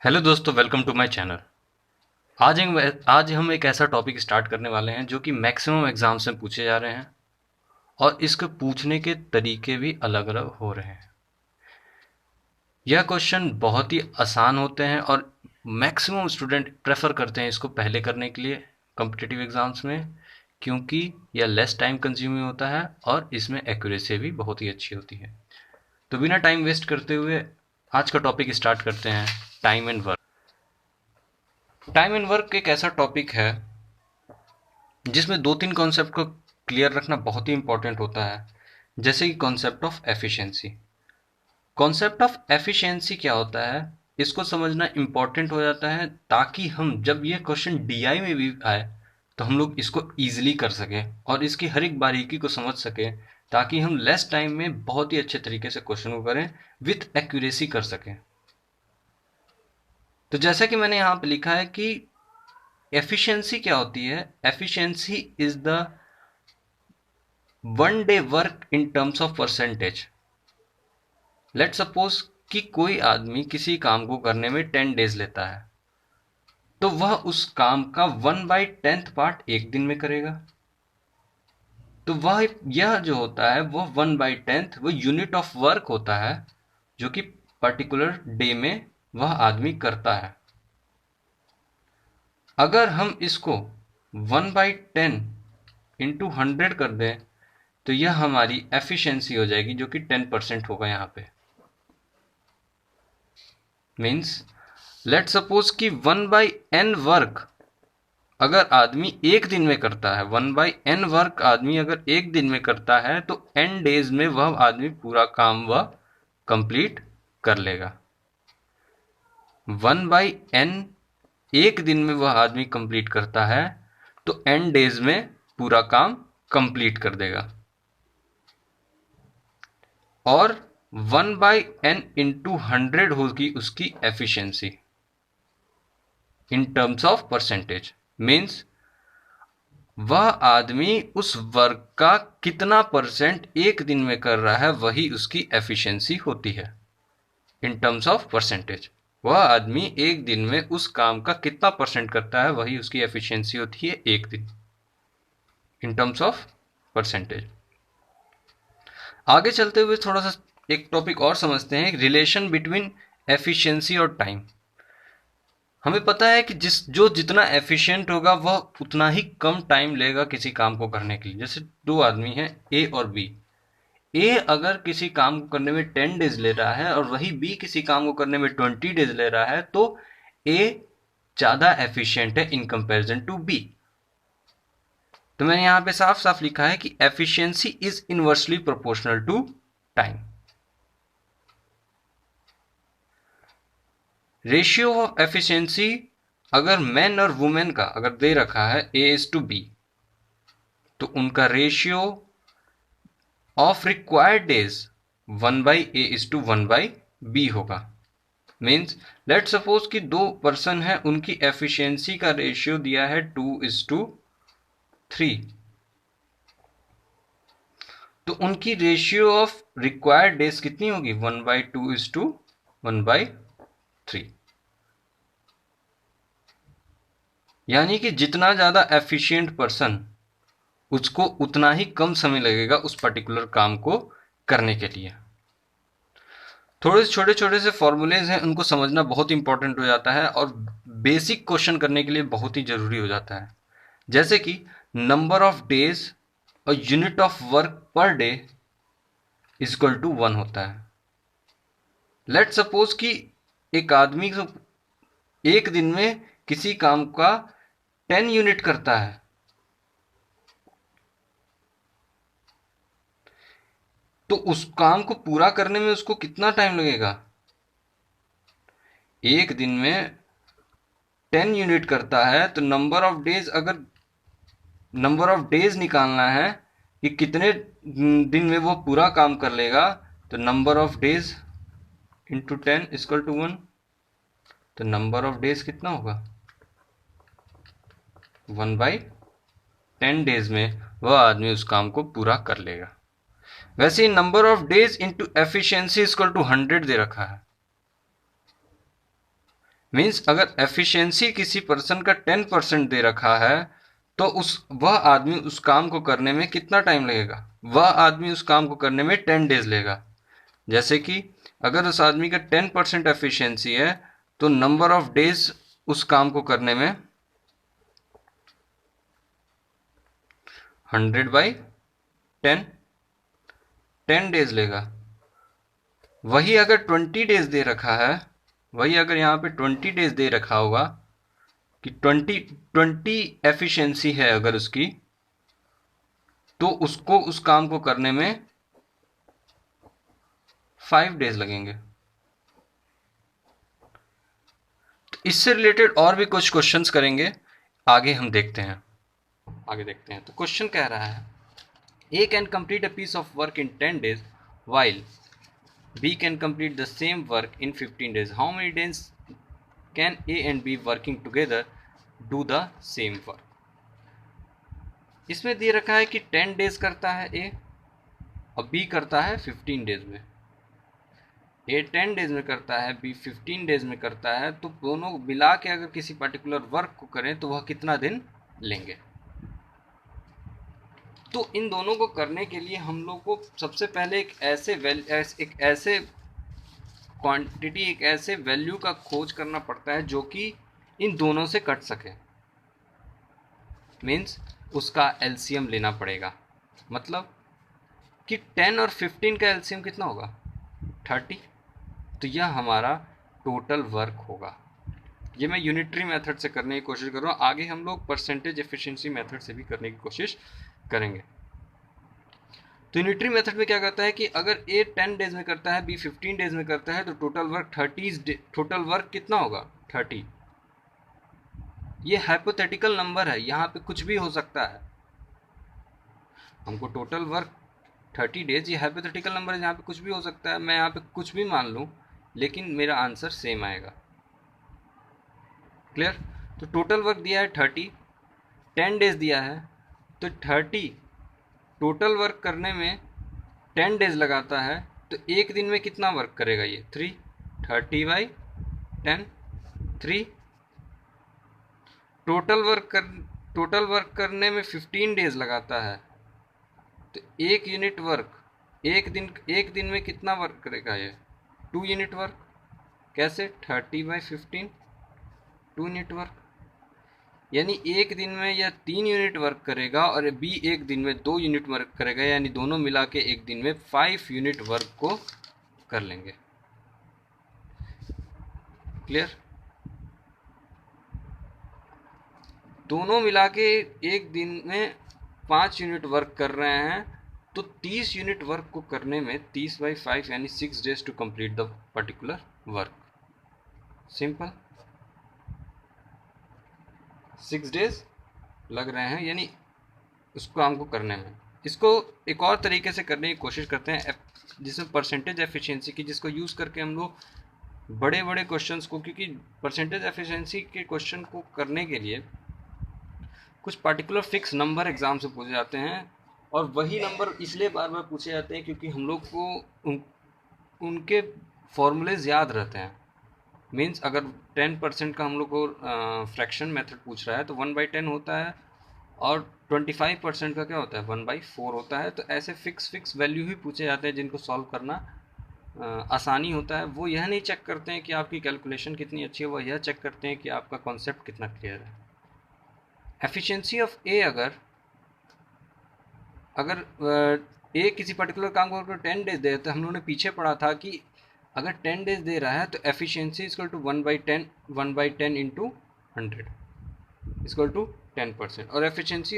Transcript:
Hello दोस्तों, welcome to my channel. आज हम एक ऐसा टॉपिक स्टार्ट करने वाले हैं जो कि मैक्सिमम एग्जाम्स में पूछे जा रहे हैं और इसके पूछने के तरीके भी अलग अलग हो रहे हैं। यह क्वेश्चन बहुत ही आसान होते हैं और मैक्सिमम स्टूडेंट प्रेफर करते हैं इसको पहले करने के लिए कॉम्पिटिटिव एग्जाम्स में, क्योंकि यह लेस टाइम कंज्यूमिंग होता है और इसमें एक्यूरेसी भी बहुत ही अच्छी होती है। तो बिना टाइम वेस्ट करते हुए आज का टॉपिक स्टार्ट करते हैं। Time and work. Time and work एक ऐसा टॉपिक है जिसमें दो तीन कॉन्सेप्ट को क्लियर रखना बहुत ही इंपॉर्टेंट होता है। जैसे कि concept of efficiency. Concept of efficiency क्या होता है, इसको समझना इंपॉर्टेंट हो जाता है ताकि हम जब ये क्वेश्चन डीआई में भी आए तो हम लोग इसको ईजिली कर सकें और इसकी हर एक बारीकी को समझ सकें, ताकि हम लेस टाइम में बहुत ही अच्छे तरीके से क्वेश्चन को करें, विथ एक्यूरेसी कर सकें। तो जैसा कि मैंने यहाँ पे लिखा है कि एफिशिएंसी क्या होती है। Efficiency is the one day work in terms of percentage. Let suppose कि कोई आदमी किसी काम को करने में 10 डेज लेता है, तो वह उस काम का 1/10 पार्ट एक दिन में करेगा। तो वह यह जो होता है वो 1/10 वो यूनिट ऑफ वर्क होता है जो कि पर्टिकुलर डे में वह आदमी करता है। अगर हम इसको 1/10 इंटू 100 कर दें तो यह हमारी एफिशिएंसी हो जाएगी, जो कि 10% होगा यहाँ पे। मीन्स लेट सपोज कि 1/n वर्क अगर आदमी एक दिन में करता है, 1/n वर्क आदमी अगर एक दिन में करता है तो n डेज में वह आदमी पूरा काम वह कंप्लीट कर लेगा। 1/n एक दिन में वह आदमी कंप्लीट करता है तो n डेज में पूरा काम कंप्लीट कर देगा। और 1/n इंटू 100 होगी उसकी efficiency in terms of percentage. Means वह आदमी उस वर्क का कितना परसेंट एक दिन में कर रहा है, वही उसकी एफिशिएंसी होती है इन टर्म्स ऑफ परसेंटेज। वह आदमी एक दिन में उस काम का कितना परसेंट करता है, वही उसकी एफिशिएंसी होती है एक दिन इन टर्म्स ऑफ परसेंटेज। आगे चलते हुए थोड़ा सा एक टॉपिक और समझते हैं, रिलेशन बिटवीन एफिशिएंसी और टाइम। हमें पता है कि जितना एफिशिएंट होगा वह उतना ही कम टाइम लेगा किसी काम को करने के लिए। जैसे दो आदमी हैं, ए और बी। ए अगर किसी काम को करने में 10 डेज ले रहा है और वही बी किसी काम को करने में 20 डेज ले रहा है, तो ए ज़्यादा एफिशिएंट है इन कंपैरिजन टू बी। तो मैंने यहाँ पे साफ साफ लिखा है कि efficiency is inversely proportional to time. Ratio of efficiency अगर मैन और वुमेन का अगर दे रखा है A:B, तो उनका ratio of required days 1/A:1/B होगा। मीन्स लेट सपोज कि दो पर्सन है, उनकी एफिशिएंसी का रेशियो दिया है 2:3, तो उनकी रेशियो ऑफ रिक्वायर्ड डेज कितनी होगी, 1/2:1/3। यानी कि जितना ज़्यादा एफिशिएंट पर्सन, उसको उतना ही कम समय लगेगा उस पर्टिकुलर काम को करने के लिए। थोड़े छोटे छोटे से फॉर्मूलेज हैं, उनको समझना बहुत इंपॉर्टेंट हो जाता है और बेसिक क्वेश्चन करने के लिए बहुत ही ज़रूरी हो जाता है। जैसे कि नंबर ऑफ डेज और unit of work per day is equal to 1 होता है। लेट सपोज कि एक आदमी एक दिन में किसी काम का 10 यूनिट करता है, तो उस काम को पूरा करने में उसको कितना टाइम लगेगा। एक दिन में 10 यूनिट करता है तो नंबर ऑफ डेज निकालना है कि कितने दिन में वो पूरा काम कर लेगा। तो number of days into 10 equal to 1। तो नंबर ऑफ डेज कितना होगा, 1/10 डेज में वह आदमी उस काम को पूरा कर लेगा। वैसे ही number of days into efficiency equal to 100 दे रखा है। मीन्स अगर एफिशिएंसी किसी पर्सन का 10% दे रखा है तो वह आदमी उस काम को करने में कितना टाइम लगेगा? वह आदमी उस काम को करने में 10 डेज लेगा। जैसे कि अगर उस आदमी का 10% एफिशिएंसी है तो नंबर ऑफ डेज उस काम को करने में 100/10 10 डेज लेगा। वही अगर 20 डेज दे रखा है, वही अगर यहाँ पे 20 डेज दे रखा होगा कि 20 एफिशिएंसी है अगर उसकी, तो उसको उस काम को करने में 5 डेज लगेंगे। तो इससे रिलेटेड और भी कुछ क्वेश्चंस करेंगे, आगे हम देखते हैं। तो क्वेश्चन कह रहा है A can complete a piece of work in 10 days while B can complete the same work in 15 days. How many days can A and B working together do the same work? इसमें दे रखा है कि 10 days करता है A और B करता है 15 days में। A 10 डेज में करता है, B 15 डेज में करता है, तो दोनों मिला के अगर किसी पर्टिकुलर वर्क को करें तो वह कितना दिन लेंगे? तो इन दोनों को करने के लिए हम लोग को सबसे पहले एक ऐसे क्वांटिटी, एक ऐसे वैल्यू का खोज करना पड़ता है जो कि इन दोनों से कट सके। मीन्स उसका एलसीएम लेना पड़ेगा। मतलब कि 10 और 15 का एलसीएम कितना होगा? 30। तो यह हमारा टोटल वर्क होगा। ये मैं यूनिटरी मेथड से करने की कोशिश कर रहा हूँ, आगे हम लोग परसेंटेज एफिशिएंसी मेथड से भी करने की कोशिश करेंगे। तो यूनिटरी मेथड में क्या करता है कि अगर A 10 डेज में करता है, B 15 डेज में करता है, तो टोटल वर्क कितना होगा? 30। ये हाइपोथेटिकल नंबर है, यहाँ पे कुछ भी हो सकता है। हमको टोटल वर्क 30 डेज, ये हाइपोथेटिकल नंबर है, यहाँ पे कुछ भी हो सकता है। मैं यहाँ पे कुछ भी मान लूँ लेकिन मेरा आंसर सेम आएगा। क्लियर? तो टोटल वर्क दिया है 30, 10 डेज दिया है, तो 30 टोटल वर्क करने में 10 डेज लगाता है, तो एक दिन में कितना वर्क करेगा ये? 3। 30/10 3। टोटल वर्क करने में 15 डेज लगाता है, तो एक यूनिट वर्क एक दिन में कितना वर्क करेगा ये? 2 यूनिट वर्क। कैसे? 30/15 2 यूनिट वर्क। यानी एक दिन में यह 3 यूनिट वर्क करेगा और बी एक दिन में 2 यूनिट वर्क करेगा, यानी दोनों मिला के एक दिन में 5 यूनिट वर्क को कर लेंगे। क्लियर? दोनों मिला के एक दिन में 5 यूनिट वर्क कर रहे हैं, तो 30 यूनिट वर्क को करने में 30/5 यानी 6 days to complete the particular work. Simple, 6 days लग रहे हैं यानी उस काम को करने में। इसको एक और तरीके से करने की कोशिश करते हैं जिसमें परसेंटेज एफिशिएंसी की, जिसको यूज़ करके हम लोग बड़े बड़े क्वेश्चंस को, क्योंकि परसेंटेज एफिशिएंसी के क्वेश्चन को करने के लिए कुछ पर्टिकुलर फिक्स नंबर एग्जाम से पूछे जाते हैं, और वही नंबर इसलिए बार बार पूछे जाते हैं क्योंकि हम लोग को उनके फॉर्मूलेज याद रहते हैं। मीन्स अगर 10% का हम लोग को फ्रैक्शन मेथड पूछ रहा है तो 1/10 होता है, और 25% का क्या होता है? 1/4 होता है। तो ऐसे फिक्स वैल्यू ही पूछे जाते हैं जिनको सॉल्व करना आसानी होता है। वो यह नहीं चेक करते हैं कि आपकी कैलकुलेशन कितनी अच्छी है, वो यह चेक करते हैं कि आपका कॉन्सेप्ट कितना क्लियर है। एफिशिएंसी ऑफ ए, अगर ए किसी पर्टिकुलर काम को 10 डेज दे, तो हम लोगों ने पीछे पढ़ा था कि अगर 10 डेज दे रहा है तो efficiency equal to 1/10 into 100 equal to 10%, और एफिशिएंसी